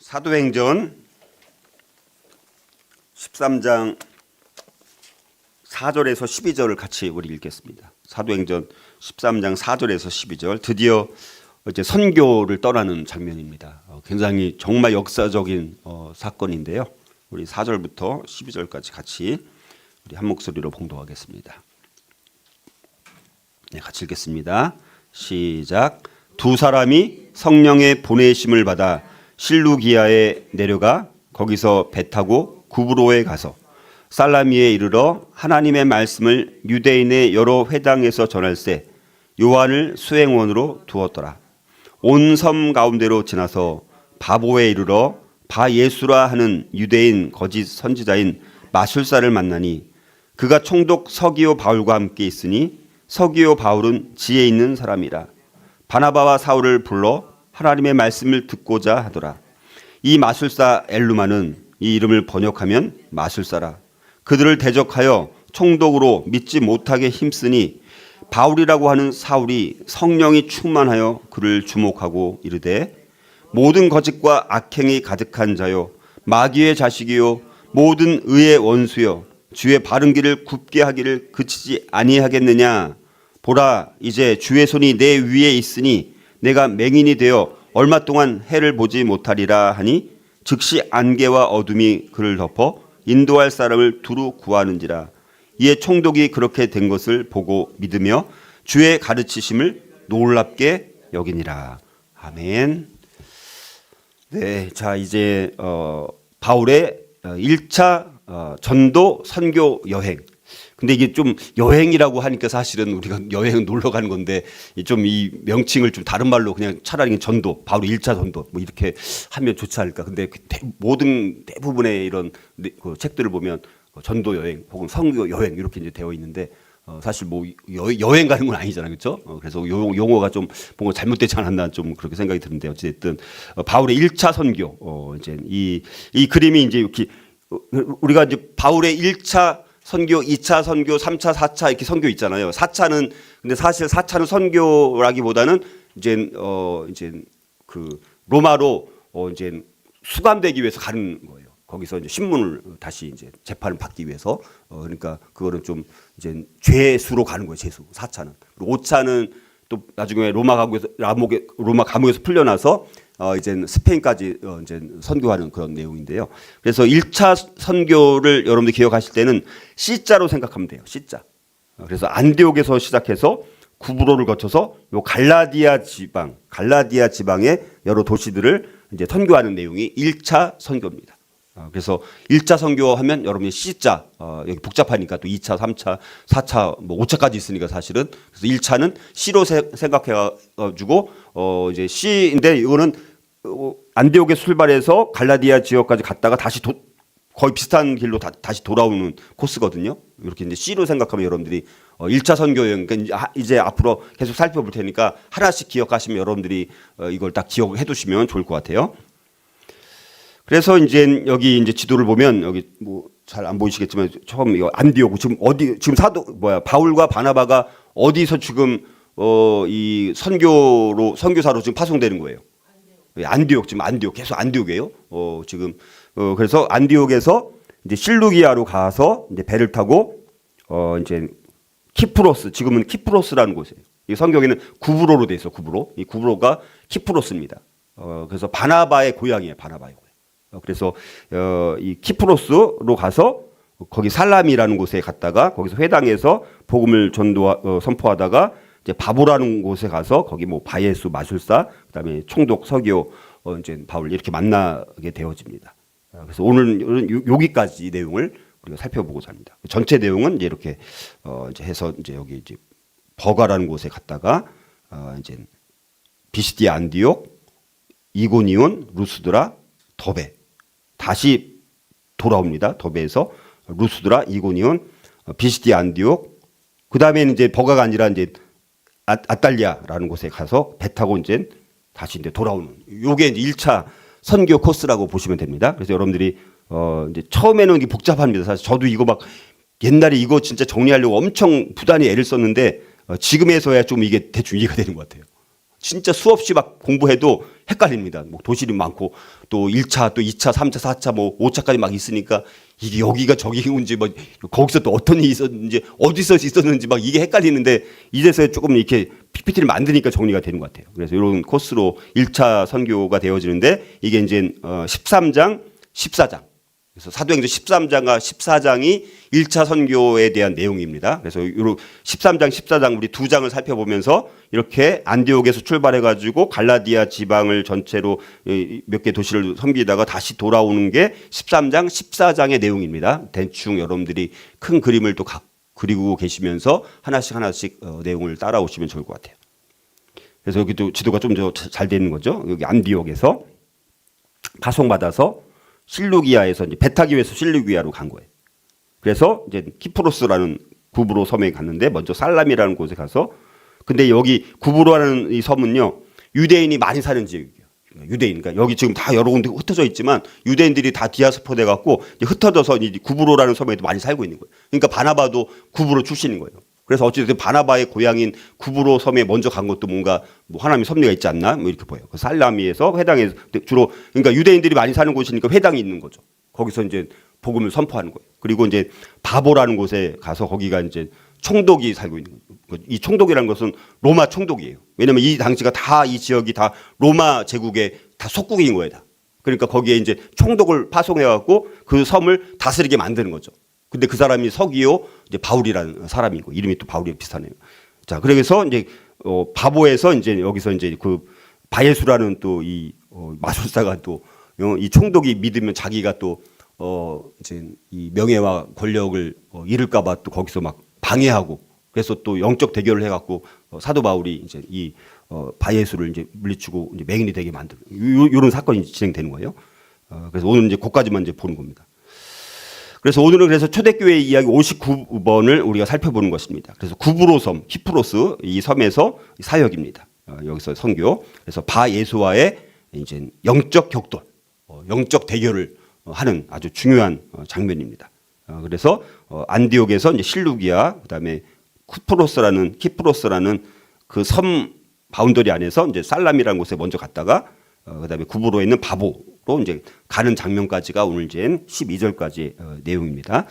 사도행전 13장 4절에서 12절을 같이 우리 읽겠습니다. 사도행전 13장 4절에서 12절, 드디어 이제 선교를 떠나는 장면입니다. 굉장히 정말 역사적인 사건인데요. 우리 4절부터 12절까지 같이 우리 한 목소리로 봉독하겠습니다. 네, 같이 읽겠습니다. 시작. 두 사람이 성령의 보내심을 받아 실루기아에 내려가 거기서 배 타고 구브로에 가서 살라미에 이르러 하나님의 말씀을 유대인의 여러 회당에서 전할세 요한을 수행원으로 두었더라. 온 섬 가운데로 지나서 바보에 이르러 바 예수라 하는 유대인 거짓 선지자인 마술사를 만나니 그가 총독 서기오 바울과 함께 있으니 서기오 바울은 지혜 있는 사람이라. 바나바와 사울을 불러 하나님의 말씀을 듣고자 하더라. 이 마술사 엘루마는 이 이름을 번역하면 마술사라. 그들을 대적하여 총독으로 믿지 못하게 힘쓰니 바울이라고 하는 사울이 성령이 충만하여 그를 주목하고 이르되 모든 거짓과 악행이 가득한 자요 마귀의 자식이요 모든 의의 원수요 주의 바른 길을 굽게 하기를 그치지 아니하겠느냐. 보라, 이제 주의 손이 내 위에 있으니 내가 맹인이 되어 얼마 동안 해를 보지 못하리라 하니 즉시 안개와 어둠이 그를 덮어 인도할 사람을 두루 구하는지라. 이에 총독이 그렇게 된 것을 보고 믿으며 주의 가르치심을 놀랍게 여기니라. 아멘. 네, 자 이제 바울의 1차 전도 선교 여행. 근데 이게 좀 여행이라고 하니까 사실은 우리가 여행은 놀러 가는 건데 좀 이 명칭을 좀 다른 말로 그냥 차라리 전도, 바울의 1차 전도 뭐 이렇게 하면 좋지 않을까. 근데 모든 대부분의 이런 그 책들을 보면 전도 여행 혹은 선교 여행 이렇게 이제 되어 있는데 사실 뭐 여행 가는 건 아니잖아요, 그렇죠? 그래서 용어가 좀 뭔가 잘못되지 않았나 좀 그렇게 생각이 드는데 어쨌든 바울의 1차 선교 이제 이 그림이 이제 이렇게 우리가 이제 바울의 1차 선교, 2차 선교, 3차, 4차 이렇게 선교 있잖아요. 4차는 근데 사실 4차는 선교라기보다는 이제 그 로마로 이제 수감되기 위해서 가는 거예요. 거기서 이제 신문을 다시 이제 재판을 받기 위해서 그러니까 그거는 좀 이제 죄수로 가는 거예요. 죄수 4차는. 그리고 5차는 또 나중에 로마 감옥에서 풀려나서 이제 스페인까지 이제 선교하는 그런 내용인데요. 그래서 1차 선교를 여러분들 기억하실 때는 C자로 생각하면 돼요. C자. 그래서 안디옥에서 시작해서 구브로를 거쳐서 요 갈라디아 지방의 여러 도시들을 이제 선교하는 내용이 1차 선교입니다. 그래서 1차 선교하면 여러분이 C자, 여기 복잡하니까 또 2차, 3차, 4차, 뭐 5차까지 있으니까 사실은. 그래서 1차는 C로 생각해가지고, 이제 C인데 이거는 안디옥에 출발해서 갈라디아 지역까지 갔다가 다시 거의 비슷한 길로 다시 돌아오는 코스거든요. 이렇게 이제 C로 생각하면 여러분들이 1차 선교 여행, 그러니까 이제 앞으로 계속 살펴볼 테니까 하나씩 기억하시면 여러분들이 이걸 딱 기억해 두시면 좋을 것 같아요. 그래서 이제 여기 이제 지도를 보면 여기 뭐 잘 안 보이시겠지만 처음 이거 안디옥 지금 바울과 바나바가 어디서 지금 이 선교사로 지금 파송되는 거예요. 안디옥 계속 안디옥이에요. 지금 그래서 안디옥에서 이제 실루기아로 가서 이제 배를 타고 이제 키프로스, 지금은 키프로스라는 곳이에요. 이 성경에는 구브로로 돼 있어. 이 구브로가 키프로스입니다. 그래서 바나바의 고향이에요. 그래서 이 키프로스로 가서 거기 살라미라는 곳에 갔다가 거기서 회당에서 복음을 선포하다가 이제 바보라는 곳에 가서 거기 뭐 바예수 마술사 그다음에 총독 서기오 이제 바울 이렇게 만나게 되어집니다. 그래서 오늘은 여기까지 내용을 우리가 살펴보고자 합니다. 전체 내용은 이제 이렇게 이제 해서 이제 여기 이제 버가라는 곳에 갔다가 이제 비시디아 안디옥 이고니온 루스드라 더베 다시 돌아옵니다. 더베에서 루스드라 이고니온 비시디아 안디옥 그 다음에는 이제 버가가 아니라 이제 아탈리아라는 곳에 가서 배 타고 이제 다시 이제 돌아오는 요게 이제 1차 선교 코스라고 보시면 됩니다. 그래서 여러분들이 이제 처음에는 이게 복잡합니다. 사실 저도 이거 막 옛날에 이거 진짜 정리하려고 엄청 부단히 애를 썼는데 지금에서야 좀 이게 대충 이해가 되는 것 같아요. 진짜 수없이 막 공부해도 헷갈립니다. 뭐 도시리 많고 또 1차, 또 2차, 3차, 4차, 뭐 5차까지 막 있으니까 이게 여기가 저기인지 뭐 거기서 또 어떤 일이 있었는지 어디서 있었는지 막 이게 헷갈리는데 이제서야 조금 이렇게 PPT를 만드니까 정리가 되는 것 같아요. 그래서 이런 코스로 1차 선교가 되어지는데 이게 이제 13장, 14장. 그래서 사도행전 13장과 14장이 1차 선교에 대한 내용입니다. 그래서 이 13장, 14장 우리 두 장을 살펴보면서 이렇게 안디옥에서 출발해가지고 갈라디아 지방을 전체로 몇 개 도시를 섬기다가 다시 돌아오는 게 13장, 14장의 내용입니다. 대충 여러분들이 큰 그림을 또 그리고 계시면서 하나씩 내용을 따라오시면 좋을 것 같아요. 그래서 여기 또 지도가 좀 더 잘 되는 거죠. 여기 안디옥에서 파송받아서 실루기아에서 이제 배 타기 위해서 실루기아로 간 거예요. 그래서 이제 키프로스라는 구브로 섬에 갔는데 먼저 살람이라는 곳에 가서 근데 여기 구브로라는 이 섬은요 유대인이 많이 사는 지역이에요. 유대인 그러니까 여기 지금 다 여러 군데 흩어져 있지만 유대인들이 다 디아스포 돼 갖고 흩어져서 이 구브로라는 섬에도 많이 살고 있는 거예요. 그러니까 바나바도 구브로 출신인 거예요. 그래서 어쨌든 바나바의 고향인 구브로 섬에 먼저 간 것도 뭔가 뭐 하나님의 섭리가 있지 않나 뭐 이렇게 보여요. 그 살라미에서 회당에서 주로 그러니까 유대인들이 많이 사는 곳이니까 회당이 있는 거죠. 거기서 이제 복음을 선포하는 거예요. 그리고 이제 바보라는 곳에 가서 거기가 이제 총독이 살고 있는 거예요. 이 총독이라는 것은 로마 총독이에요. 왜냐하면 이 당시가 다 이 지역이 다 로마 제국의 다 속국인 거예요. 다. 그러니까 거기에 이제 총독을 파송해 갖고 그 섬을 다스리게 만드는 거죠. 근데 그 사람이 서기오 이제 바울이라는 사람이고 이름이 또 바울이랑 비슷하네요. 자, 그래서 이제 바보에서 이제 여기서 이제 그 바예수라는 또 이 마술사가 또 이 총독이 믿으면 자기가 또 이제 이 명예와 권력을 잃을까봐 또 거기서 막 방해하고 그래서 또 영적 대결을 해갖고 사도 바울이 이제 이 바예수를 이제 물리치고 이제 맹인이 되게 만드는 이런 사건이 진행되는 거예요. 그래서 오늘 이제 거기까지만 이제 보는 겁니다. 그래서 오늘은 그래서 초대교회 이야기 59번을 우리가 살펴보는 것입니다. 그래서 구브로 섬, 키프로스 이 섬에서 사역입니다. 여기서 선교. 그래서 바예수와의 이제 영적 격돌, 영적 대결을 하는 아주 중요한 장면입니다. 그래서 안디옥에서 이제 실루기아, 그다음에 키프로스라는 그 섬 바운더리 안에서 이제 살람이라는 곳에 먼저 갔다가 그다음에 구브로에 있는 바보로 이제 가는 장면까지가 오늘 이제 12절까지 내용입니다.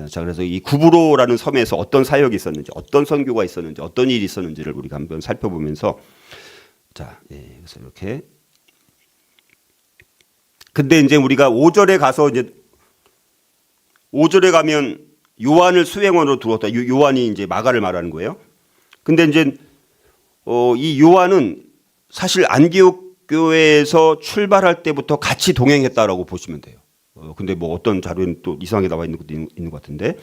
자, 그래서 이 구브로라는 섬에서 어떤 사역이 있었는지, 어떤 선교가 있었는지, 어떤 일이 있었는지를 우리가 한번 살펴보면서 자, 그래서 이렇게 근데 이제 우리가 5절에 가서 이제 5절에 가면 요한을 수행원으로 두었다. 요한이 이제 마가를 말하는 거예요. 근데 이제 이 요한은 사실 안디옥 교회에서 출발할 때부터 같이 동행했다라고 보시면 돼요. 근데 뭐 어떤 자료는 또 이상하게 나와 있는 것도 있는 것 같은데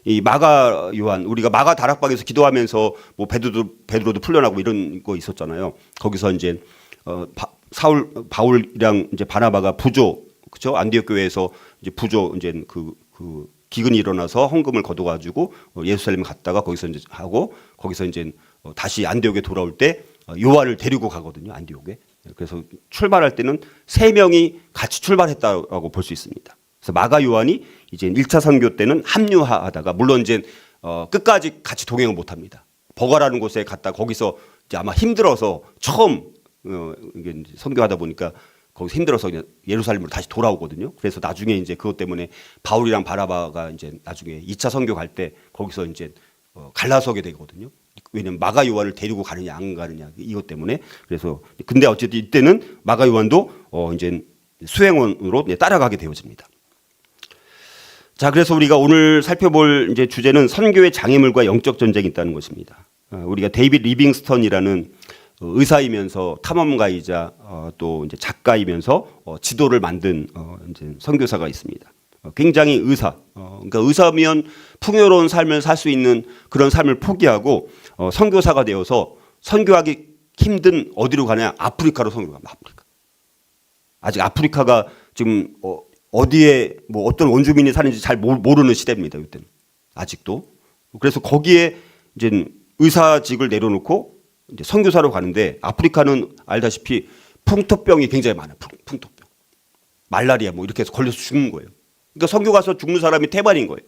이 마가 요한 우리가 마가 다락방에서 기도하면서 뭐 베드로도 풀려나고 이런 거 있었잖아요. 거기서 이제 바울이랑 이제 바나바가 부조 그죠 안디옥 교회에서 이제 부조 이제 그 기근이 일어나서 헌금을 거둬가지고 예루살렘 갔다가 거기서 이제 하고 거기서 이제 다시 안디옥에 돌아올 때 요한을 데리고 가거든요 안디옥에. 그래서 출발할 때는 세 명이 같이 출발했다고 볼 수 있습니다. 그래서 마가 요한이 이제 1차 선교 때는 합류하다가 물론 이제 끝까지 같이 동행을 못합니다. 버가라는 곳에 갔다 거기서 이제 아마 힘들어서 처음 이게 선교하다 보니까 거기서 힘들어서 그냥 예루살렘으로 다시 돌아오거든요. 그래서 나중에 이제 그것 때문에 바울이랑 바나바가 이제 나중에 2차 선교 갈 때 거기서 이제 갈라서게 되거든요. 왜냐면 마가 요한을 데리고 가느냐 안 가느냐 이것 때문에 그래서 근데 어쨌든 이때는 마가 요한도 이제 수행원으로 따라가게 되어집니다. 자, 그래서 우리가 오늘 살펴볼 이제 주제는 선교의 장애물과 영적 전쟁이 있다는 것입니다. 우리가 데이빗 리빙스턴이라는 의사이면서 탐험가이자 또 이제 작가이면서 지도를 만든 이제 선교사가 있습니다. 굉장히 그러니까 의사면 풍요로운 삶을 살 수 있는 그런 삶을 포기하고 선교사가 되어서 선교하기 힘든 어디로 가냐? 아프리카로 선교 갑니다. 아프리카. 아직 아프리카가 지금 어디에 뭐 어떤 원주민이 사는지 잘 모르는 시대입니다. 이때는 아직도. 그래서 거기에 이제 의사직을 내려놓고 이제 선교사로 가는데 아프리카는 알다시피 풍토병이 굉장히 많아요. 풍토병, 말라리아 뭐 이렇게 해서 걸려서 죽는 거예요. 그러니까 선교 가서 죽는 사람이 태반인 거예요.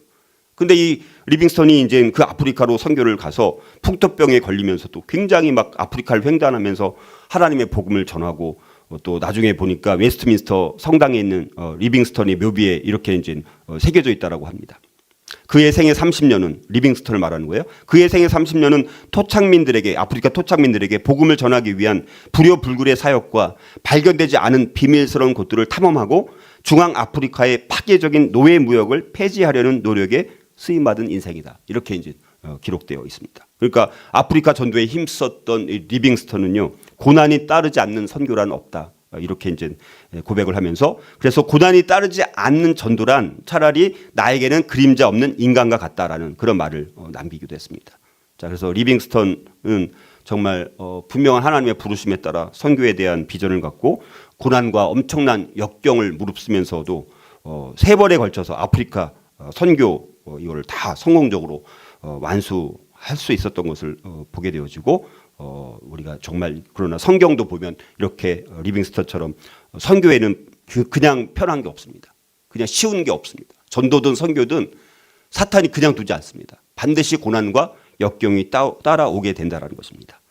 근데 이 리빙스턴이 이제 그 아프리카로 선교를 가서 풍토병에 걸리면서도 굉장히 막 아프리카를 횡단하면서 하나님의 복음을 전하고 또 나중에 보니까 웨스트민스터 성당에 있는 리빙스턴의 묘비에 이렇게 이제 새겨져 있다라고 합니다. 그의 생애 30년은 리빙스턴을 말하는 거예요. 그의 생애 30년은 토착민들에게 아프리카 토착민들에게 복음을 전하기 위한 불효불굴의 사역과 발견되지 않은 비밀스러운 곳들을 탐험하고 중앙 아프리카의 파괴적인 노예 무역을 폐지하려는 노력에 쓰임받은 인생이다. 이렇게 이제 기록되어 있습니다. 그러니까 아프리카 전도에 힘썼던 리빙스턴은요, 고난이 따르지 않는 선교란 없다. 이렇게 이제 고백을 하면서, 그래서 고난이 따르지 않는 전도란 차라리 나에게는 그림자 없는 인간과 같다라는 그런 말을 남기기도 했습니다. 자, 그래서 리빙스턴은 정말 분명한 하나님의 부르심에 따라 선교에 대한 비전을 갖고 고난과 엄청난 역경을 무릅쓰면서도 3번에 걸쳐서 아프리카 선교 이거를 다 성공적으로 완수할 수 있었던 것을 보게 되어지고, 우리가 정말 그러나 성경도 보면 이렇게 리빙스턴처럼 선교에는 그냥 편한 게 없습니다. 그냥 쉬운 게 없습니다. 전도든 선교든 사탄이 그냥 두지 않습니다. 반드시 고난과 역경이 따라오게 된다는 것입니다.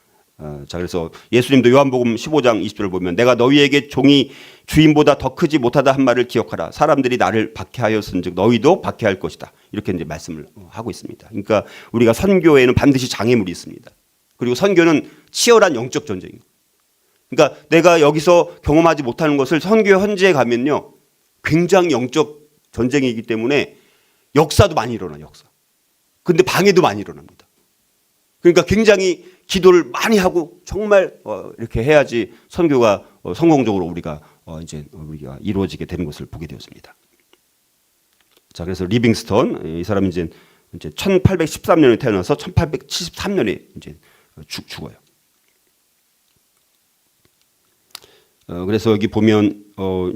자, 그래서 예수님도 요한복음 15장 20절을 보면 내가 너희에게 종이 주인보다 더 크지 못하다 한 말을 기억하라. 사람들이 나를 박해하였은즉 너희도 박해할 것이다. 이렇게 이제 말씀을 하고 있습니다. 그러니까 우리가 선교에는 반드시 장애물이 있습니다. 그리고 선교는 치열한 영적 전쟁이에요. 그러니까 내가 여기서 경험하지 못하는 것을 선교 현지에 가면요, 굉장히 영적 전쟁이기 때문에 역사도 많이 일어나요. 역사. 근데 방해도 많이 일어납니다. 그러니까 굉장히 기도를 많이 하고 정말 이렇게 해야지 선교가 성공적으로 우리가 이루어지게 되는 것을 보게 되었습니다. 자, 그래서 리빙스턴 이 사람은 이제 1813년에 태어나서 1873년에 이제 죽어요. 그래서 여기 보면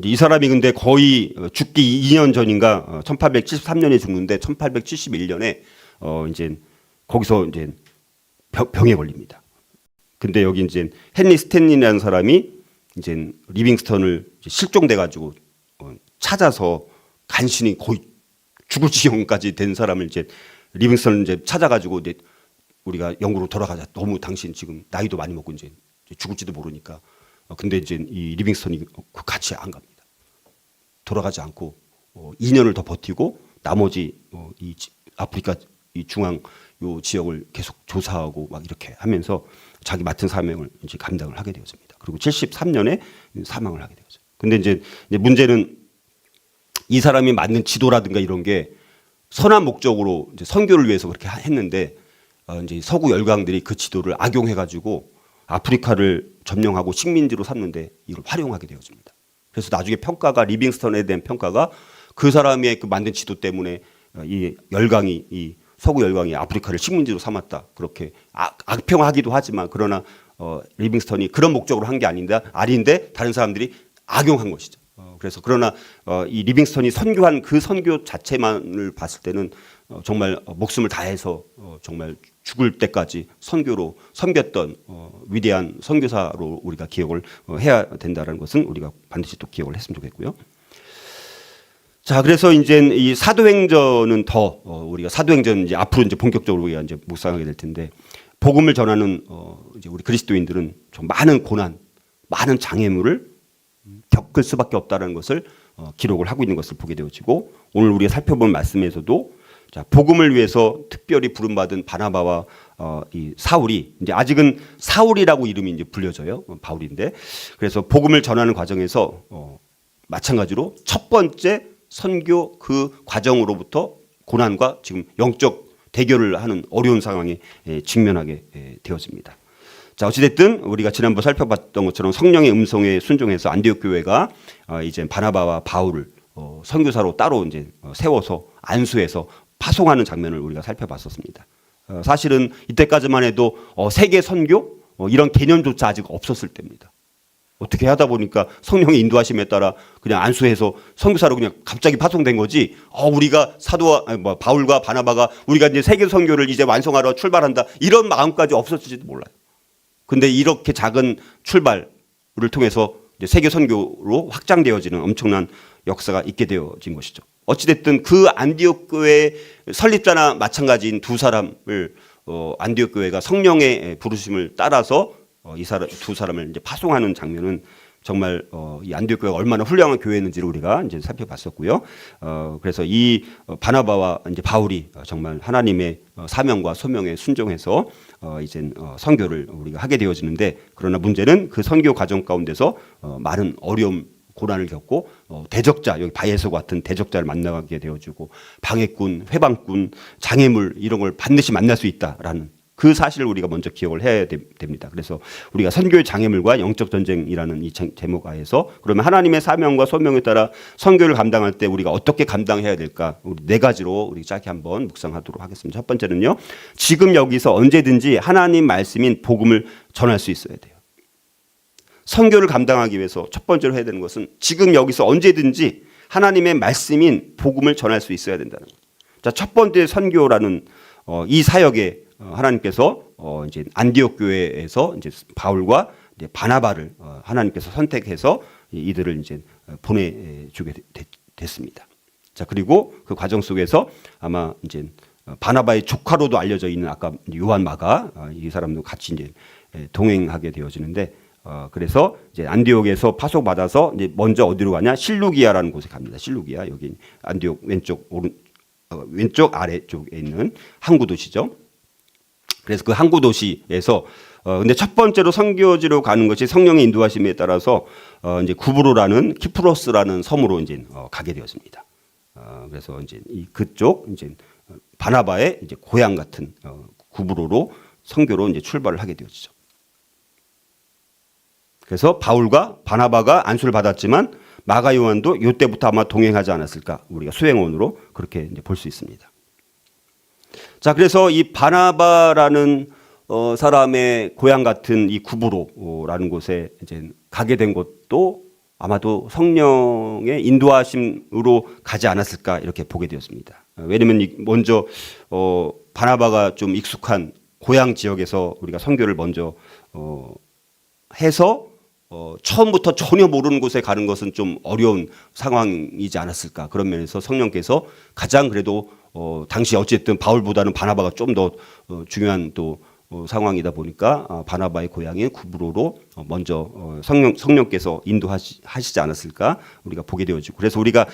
이 사람이 근데 거의 죽기 2년 전인가 1873년에 죽는데 1871년에 이제 거기서 이제 병에 걸립니다. 근데 여기 이제 헨리 스탠리라는 사람이 이제 리빙스턴을 실종돼 가지고 찾아서 간신히 거의 죽을 지경까지 된 사람을 이제 리빙스턴을 이제 찾아가지고 이제 우리가 영국으로 돌아가자. 너무 당신 지금 나이도 많이 먹고 이제 죽을지도 모르니까. 근데 이제 이 리빙스턴이 같이 안 갑니다. 돌아가지 않고 2년을 더 버티고 나머지 이 아프리카 이 중앙 요 지역을 계속 조사하고 막 이렇게 하면서 자기 맡은 사명을 이제 감당을 하게 되었습니다. 그리고 73년에 사망을 하게 되었어요. 근데 이제 문제는 이 사람이 만든 지도라든가 이런 게 선한 목적으로 이제 선교를 위해서 그렇게 했는데 이제 서구 열강들이 그 지도를 악용해가지고 아프리카를 점령하고 식민지로 삼는데 이걸 활용하게 되어집니다. 그래서 나중에 평가가 리빙스턴에 대한 평가가 그 사람의 그 만든 지도 때문에 이 열강이 이 서구 열강이 아프리카를 식민지로 삼았다. 그렇게 악평하기도 하지만 그러나 리빙스턴이 그런 목적으로 한 게 아닌데 다른 사람들이 악용한 것이죠. 그래서 그러나 이 리빙스턴이 선교한 그 선교 자체만을 봤을 때는 정말 목숨을 다해서 정말 죽을 때까지 선교로 섬겼던 위대한 선교사로 우리가 기억을 해야 된다는 것은 우리가 반드시 또 기억을 했으면 좋겠고요. 자, 그래서 이제 이 사도행전은 더 우리가 사도행전 이제 앞으로 이제 본격적으로 우리가 이제 묵상하게 될 텐데 복음을 전하는 이제 우리 그리스도인들은 좀 많은 고난, 많은 장애물을 겪을 수밖에 없다는 것을 기록을 하고 있는 것을 보게 되어지고 오늘 우리가 살펴본 말씀에서도 자, 복음을 위해서 특별히 부름받은 바나바와 이 사울이 이제 아직은 사울이라고 이름이 이제 불려져요. 바울인데 그래서 복음을 전하는 과정에서 마찬가지로 첫 번째 선교 그 과정으로부터 고난과 지금 영적 대결을 하는 어려운 상황에 직면하게 되어집니다. 자, 어찌됐든 우리가 지난번 살펴봤던 것처럼 성령의 음성에 순종해서 안디옥 교회가 이제 바나바와 바울을 선교사로 따로 이제 세워서 안수해서 파송하는 장면을 우리가 살펴봤었습니다. 사실은 이때까지만 해도 세계 선교 이런 개념조차 아직 없었을 때입니다. 어떻게 하다 보니까 성령의 인도하심에 따라 그냥 안수해서 선교사로 그냥 갑자기 파송된 거지. 우리가 바울과 바나바가 우리가 이제 세계 선교를 이제 완성하러 출발한다 이런 마음까지 없었을지도 몰라요. 근데 이렇게 작은 출발을 통해서 이제 세계 선교로 확장되어지는 엄청난 역사가 있게 되어진 것이죠. 어찌됐든 그 안디옥 교회 설립자나 마찬가지인 두 사람을 안디옥 교회가 성령의 부르심을 따라서 이 사람 두 사람을 이제 파송하는 장면은 정말 이 안디옥 교회가 얼마나 훌륭한 교회였는지를 우리가 이제 살펴봤었고요. 그래서 이 바나바와 이제 바울이 정말 하나님의 사명과 소명에 순종해서 이제 선교를 우리가 하게 되어지는데, 그러나 문제는 그 선교 과정 가운데서 많은 어려움, 고난을 겪고 대적자, 여기 바에서 같은 대적자를 만나게 되어지고 방해꾼, 회방꾼, 장애물 이런 걸 반드시 만날 수 있다라는 그 사실을 우리가 먼저 기억을 해야 됩니다. 그래서 우리가 선교의 장애물과 영적 전쟁이라는 이 제목 하에서 그러면 하나님의 사명과 소명에 따라 선교를 감당할 때 우리가 어떻게 감당해야 될까? 우리 네 가지로 우리 짧게 한번 묵상하도록 하겠습니다. 첫 번째는요, 지금 여기서 언제든지 하나님 말씀인 복음을 전할 수 있어야 돼요. 선교를 감당하기 위해서 첫 번째로 해야 되는 것은 지금 여기서 언제든지 하나님의 말씀인 복음을 전할 수 있어야 된다는 거예요. 자, 첫 번째 선교라는 이 사역에 하나님께서 이제 안디옥 교회에서 이제 바울과 이제 바나바를 하나님께서 선택해서 이들을 이제 보내주게 됐습니다. 자, 그리고 그 과정 속에서 아마 이제 바나바의 조카로도 알려져 있는 아까 요한 마가 이 사람도 같이 이제 동행하게 되어지는데, 그래서 이제 안디옥에서 파송받아서 이제 먼저 어디로 가냐? 실루기아라는 곳에 갑니다. 실루기아, 여기 안디옥 왼쪽 아래쪽에 있는 항구 도시죠. 그래서 그 항구 도시에서 근데 첫 번째로 선교지로 가는 것이 성령의 인도하심에 따라서 이제 구브로라는 키프로스라는 섬으로 이제 가게 되었습니다. 그래서 이제 그쪽 이제 바나바의 이제 고향 같은 구브로로 선교로 이제 출발을 하게 되었죠. 그래서 바울과 바나바가 안수를 받았지만 마가 요한도 이때부터 아마 동행하지 않았을까, 우리가 수행원으로 그렇게 이제 볼 수 있습니다. 자, 그래서 이 바나바라는 사람의 고향 같은 이 구브로라는 곳에 이제 가게 된 것도 아마도 성령의 인도하심으로 가지 않았을까 이렇게 보게 되었습니다. 왜냐하면 먼저 바나바가 좀 익숙한 고향 지역에서 우리가 선교를 먼저 해서 처음부터 전혀 모르는 곳에 가는 것은 좀 어려운 상황이지 않았을까. 그런 면에서 성령께서 가장 그래도 당시 어쨌든 바울보다는 바나바가 좀 더 중요한 또 상황이다 보니까 바나바의 고향인 구브로로 먼저 성령께서 인도하시지 않았을까 우리가 보게 되어지고, 그래서 우리가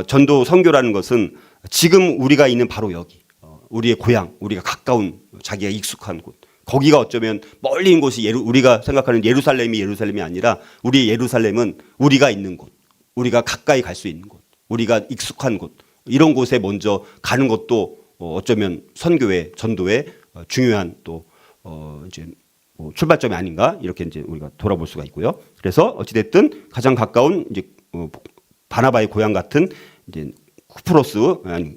전도 선교라는 것은 지금 우리가 있는 바로 여기 우리의 고향, 우리가 가까운 자기가 익숙한 곳, 거기가 어쩌면 멀리인 곳이 우리가 생각하는 예루살렘이 아니라 우리의 예루살렘은 우리가 있는 곳, 우리가 가까이 갈 수 있는 곳, 우리가 익숙한 곳, 이런 곳에 먼저 가는 것도 어쩌면 선교의 전도의 중요한 또 이제 출발점이 아닌가 이렇게 이제 우리가 돌아볼 수가 있고요. 그래서 어찌됐든 가장 가까운 이제 바나바의 고향 같은 이제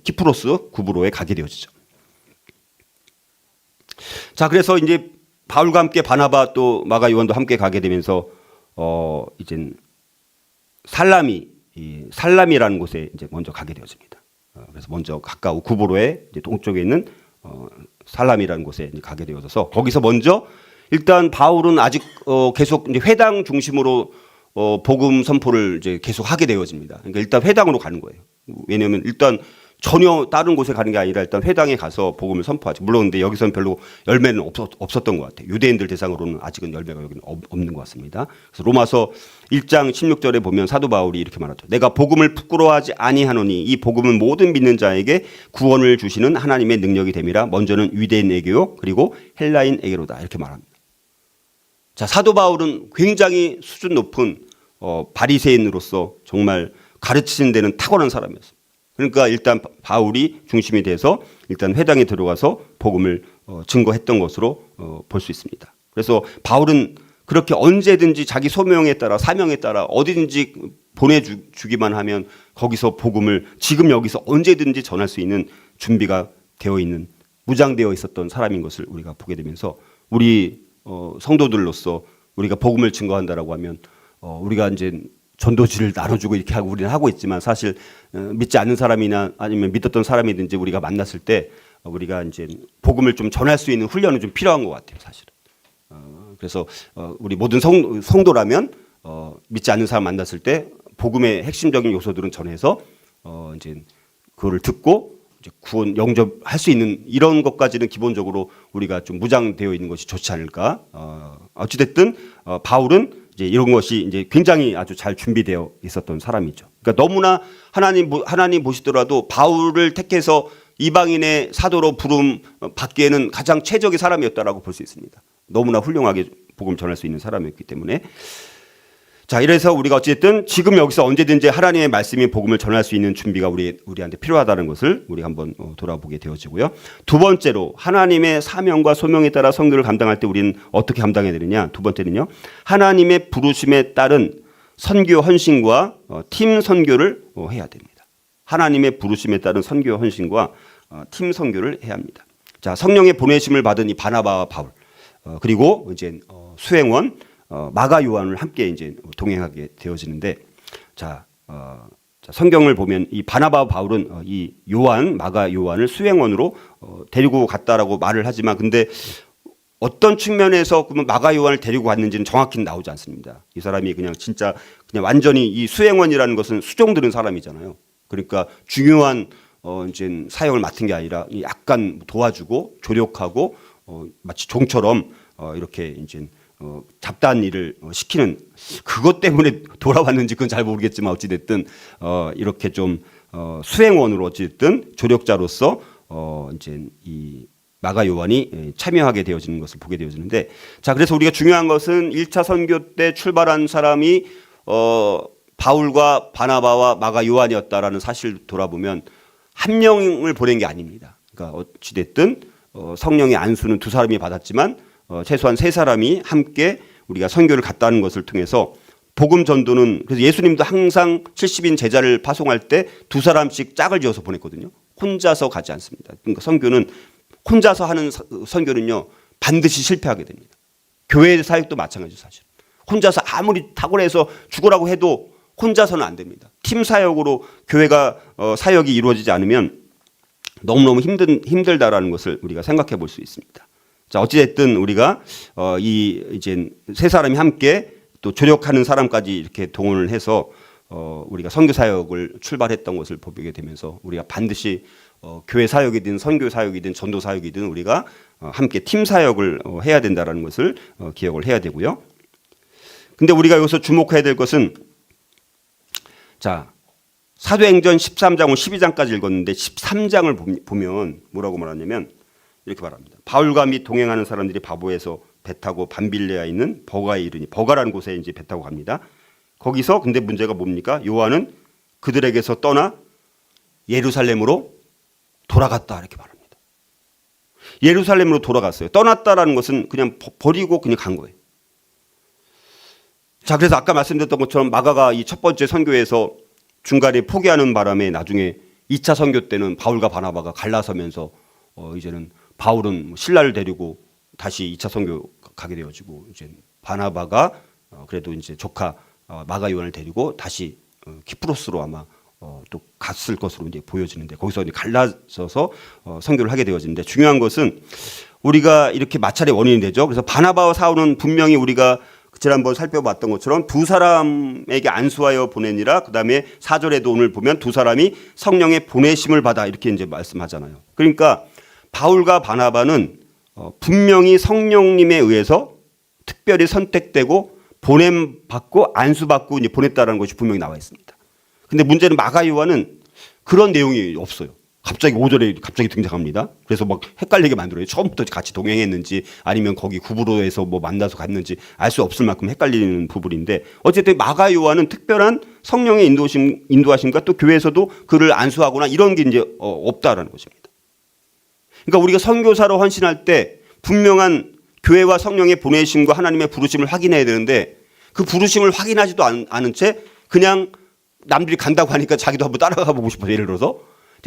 키프로스 구브로에 가게 되어지죠. 자, 그래서 이제 바울과 함께 바나바 또 마가 요한도 함께 가게 되면서 이제 살람이라는 곳에 이제 먼저 가게 되어집니다. 그래서 먼저 가까운 구브로의 이제 동쪽에 있는 살람이라는 곳에 이제 가게 되어져서 거기서 먼저 일단 바울은 아직 계속 이제 회당 중심으로 복음 선포를 이제 계속 하게 되어집니다. 그러니까 일단 회당으로 가는 거예요. 왜냐하면 일단 전혀 다른 곳에 가는 게 아니라 일단 회당에 가서 복음을 선포하죠. 물론 근데 여기서는 별로 열매는 없었던 것 같아요. 유대인들 대상으로는 아직은 열매가 여기는 없는 것 같습니다. 그래서 로마서 1장 16절에 보면 사도 바울이 이렇게 말하죠. 내가 복음을 부끄러워하지 아니하노니 이 복음은 모든 믿는 자에게 구원을 주시는 하나님의 능력이 됨이라. 먼저는 유대인에게요 그리고 헬라인에게로다. 이렇게 말합니다. 자, 사도 바울은 굉장히 수준 높은 바리새인으로서 정말 가르치는 데는 탁월한 사람이었습니다. 그러니까 일단 바울이 중심이 돼서 일단 회당에 들어가서 복음을 증거했던 것으로 볼 수 있습니다. 그래서 바울은 그렇게 언제든지 자기 소명에 따라 사명에 따라 어디든지 보내주기만 하면 거기서 복음을 지금 여기서 언제든지 전할 수 있는 준비가 되어 있는, 무장되어 있었던 사람인 것을 우리가 보게 되면서 우리 성도들로서 우리가 복음을 증거한다라고 하면 우리가 이제 전도지를 나눠주고 이렇게 하고 우리는 하고 있지만 사실 믿지 않는 사람이나 아니면 믿었던 사람이든지 우리가 만났을 때 우리가 이제 복음을 좀 전할 수 있는 훈련은 좀 필요한 것 같아요, 사실은. 그래서 우리 모든 성도라면 믿지 않는 사람 만났을 때 복음의 핵심적인 요소들은 전해서 이제 그거를 듣고 이제 구원 영접할 수 있는 이런 것까지는 기본적으로 우리가 좀 무장되어 있는 것이 좋지 않을까. 어찌됐든 바울은 이제 이런 것이 이제 굉장히 아주 잘 준비되어 있었던 사람이죠. 그러니까 너무나 하나님 보시더라도 바울을 택해서 이방인의 사도로 부름 받기에는 가장 최적의 사람이었다라고 볼 수 있습니다. 너무나 훌륭하게 복음 전할 수 있는 사람이었기 때문에. 자, 이래서 우리가 어쨌든 지금 여기서 언제든지 하나님의 말씀이 복음을 전할 수 있는 준비가 우리한테 필요하다는 것을 우리가 한번 돌아보게 되어지고요. 두 번째로 하나님의 사명과 소명에 따라 선교를 감당할 때 우리는 어떻게 감당해야 되느냐. 두 번째는요. 하나님의 부르심에 따른 선교 헌신과 팀 선교를 해야 됩니다. 하나님의 부르심에 따른 선교 헌신과 팀 선교를 해야 합니다. 자, 성령의 보내심을 받은 이 바나바와 바울 그리고 이제 수행원 마가 요한을 함께 이제 동행하게 되어지는데, 자, 성경을 보면 이 바나바와 바울은 이 마가 요한을 수행원으로 데리고 갔다라고 말을 하지만, 근데 어떤 측면에서 그러면 마가 요한을 데리고 갔는지는 정확히는 나오지 않습니다. 이 사람이 그냥 진짜 그냥 완전히 이 수행원이라는 것은 수종 들은 사람이잖아요. 그러니까 중요한 이제 사역을 맡은 게 아니라 약간 도와주고 조력하고 마치 종처럼 이렇게 이제 잡다한 일을 시키는, 그것 때문에 돌아왔는지 그건 잘 모르겠지만 어찌됐든 이렇게 좀 수행원으로 어찌됐든 조력자로서 이제 이 마가 요한이 참여하게 되어지는 것을 보게 되어지는데, 자, 그래서 우리가 중요한 것은 1차 선교 때 출발한 사람이 바울과 바나바와 마가 요한이었다라는 사실을 돌아보면 한 명을 보낸 게 아닙니다. 그러니까 어찌됐든 성령의 안수는 두 사람이 받았지만 최소한 세 사람이 함께 우리가 선교를 갔다는 것을 통해서 복음 전도는, 그래서 예수님도 항상 70인 제자를 파송할 때 두 사람씩 짝을 지어서 보냈거든요. 혼자서 가지 않습니다. 그러니까 선교는 혼자서 하는 선교는요 반드시 실패하게 됩니다. 교회 사역도 마찬가지죠. 사실 혼자서 아무리 탁월해서 죽으라고 해도 혼자서는 안 됩니다. 팀 사역으로 교회가 사역이 이루어지지 않으면 너무너무 힘들다라는 것을 우리가 생각해 볼 수 있습니다. 자, 어찌됐든 우리가 이제 세 사람이 함께 또 조력하는 사람까지 이렇게 동원을 해서 우리가 선교 사역을 출발했던 것을 보게 되면서 우리가 반드시 교회 사역이든 선교 사역이든 전도 사역이든 우리가 함께 팀 사역을 해야 된다라는 것을 기억을 해야 되고요. 근데 우리가 여기서 주목해야 될 것은, 자, 사도행전 13장을 12장까지 읽었는데 13장을 보면 뭐라고 말하냐면 이렇게 말합니다. 바울과 및 동행하는 사람들이 바보에서 배 타고 밤빌레아에 있는 버가에 이르니, 버가라는 곳에 이제 배 타고 갑니다. 거기서 근데 문제가 뭡니까? 요한은 그들에게서 떠나 예루살렘으로 돌아갔다 이렇게 말합니다. 예루살렘으로 돌아갔어요. 떠났다라는 것은 그냥 버리고 그냥 간 거예요. 자, 그래서 아까 말씀드렸던 것처럼 마가가 이 첫 번째 선교에서 중간에 포기하는 바람에 나중에 2차 선교 때는 바울과 바나바가 갈라서면서 이제는 바울은 신라를 데리고 다시 2차 선교 가게 되어지고, 이제 바나바가 그래도 이제 조카 마가 요한을 데리고 다시 키프로스로 아마 또 갔을 것으로 이제 보여지는데, 거기서 이제 갈라져서 선교를 하게 되어지는데, 중요한 것은 우리가 이렇게 마찰의 원인이 되죠. 그래서 바나바와 사울은 분명히 우리가 지난번 살펴봤던 것처럼 두 사람에게 안수하여 보내니라. 그다음에 4절에도 오늘 보면 두 사람이 성령의 보내심을 받아 이렇게 이제 말씀하잖아요. 그러니까 바울과 바나바는 분명히 성령님에 의해서 특별히 선택되고 보냄받고 안수받고 이제 보냈다라는 것이 분명히 나와 있습니다. 근데 문제는 마가 요한은 그런 내용이 없어요. 갑자기 5절에 갑자기 등장합니다. 그래서 막 헷갈리게 만들어요. 처음부터 같이 동행했는지 아니면 거기 구브로에서 뭐 만나서 갔는지 알 수 없을 만큼 헷갈리는 부분인데, 어쨌든 마가 요한은 특별한 성령의 인도하심과 또 교회에서도 그를 안수하거나 이런 게 이제 없다라는 것입니다. 그러니까 우리가 선교사로 헌신할 때 분명한 교회와 성령의 보내심과 하나님의 부르심을 확인해야 되는데, 그 부르심을 확인하지도 않은 채 그냥 남들이 간다고 하니까 자기도 한번 따라가 보고 싶어서, 예를 들어서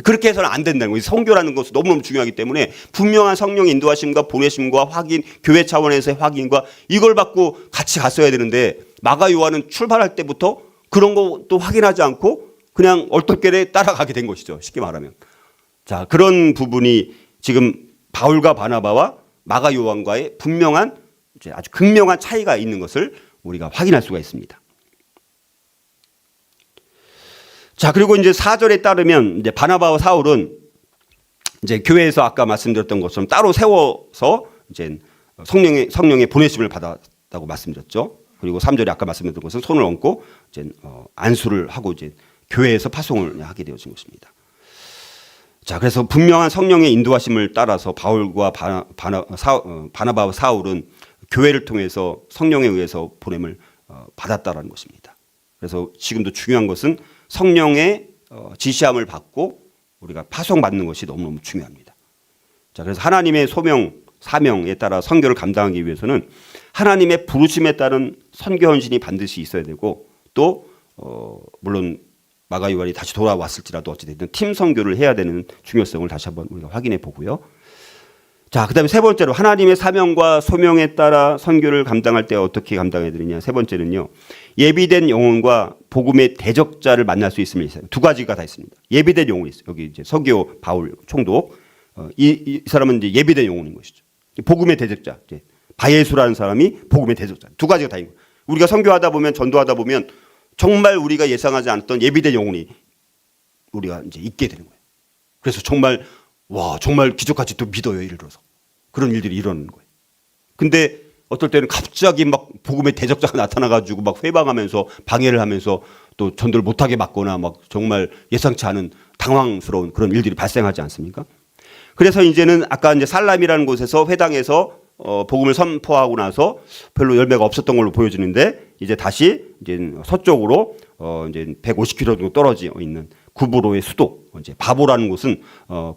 그렇게 해서는 안 된다는 거예요. 선교라는 것은 너무너무 중요하기 때문에 분명한 성령의 인도하심과 보내심과 확인, 교회 차원에서의 확인과 이걸 받고 같이 갔어야 되는데, 마가 요한은 출발할 때부터 그런 것도 확인하지 않고 그냥 얼떨결에 따라가게 된 것이죠. 쉽게 말하면. 자, 그런 부분이 지금 바울과 바나바와 마가 요한과의 분명한 아주 극명한 차이가 있는 것을 우리가 확인할 수가 있습니다. 자, 그리고 이제 4절에 따르면 이제 바나바와 사울은 이제 교회에서 아까 말씀드렸던 것처럼 따로 세워서 이제 성령의 보내심을 받았다고 말씀드렸죠. 그리고 3절에 아까 말씀드린 것은 손을 얹고 이제 안수를 하고 이제 교회에서 파송을 하게 되어진 것입니다. 자, 그래서 분명한 성령의 인도하심을 따라서 바울과 바나바와 사울은 교회를 통해서 성령에 의해서 보냄을 받았다라는 것입니다. 그래서 지금도 중요한 것은 성령의 지시함을 받고 우리가 파송받는 것이 너무너무 중요합니다. 자, 그래서 하나님의 소명, 사명에 따라 선교를 감당하기 위해서는 하나님의 부르심에 따른 선교 헌신이 반드시 있어야 되고 또 물론 마가 요한이 다시 돌아왔을지라도 어찌됐든 팀 선교를 해야 되는 중요성을 다시 한번 우리가 확인해 보고요. 자, 그다음에 세 번째로 하나님의 사명과 소명에 따라 선교를 감당할 때 어떻게 감당해야 되느냐. 세 번째는요. 예비된 영혼과 복음의 대적자를 만날 수 있음을 있어요. 두 가지가 다 있습니다. 예비된 영혼이 있어요. 여기 이제 서기오 바울 총독 이 사람은 이제 예비된 영혼인 것이죠. 복음의 대적자. 이제 바예수라는 사람이 복음의 대적자. 두 가지가 다 있는 거예요. 우리가 선교하다 보면 전도하다 보면 정말 우리가 예상하지 않았던 예비된 영혼이 우리가 이제 있게 되는 거예요. 그래서 정말 기적같이 또 믿어요. 예를 들어서 그런 일들이 일어나는 거예요. 근데 어떨 때는 갑자기 막 복음의 대적자가 나타나가지고 막 회방하면서 방해를 하면서 또 전도를 못하게 막거나 막 정말 예상치 않은 당황스러운 그런 일들이 발생하지 않습니까? 그래서 이제는 아까 이제 살람이라는 곳에서 회당에서 복음을 선포하고 나서 별로 열매가 없었던 걸로 보여지는데 이제 다시 이제 서쪽으로 이제 150km 정도 떨어져 있는 구브로의 수도 이제 바보라는 곳은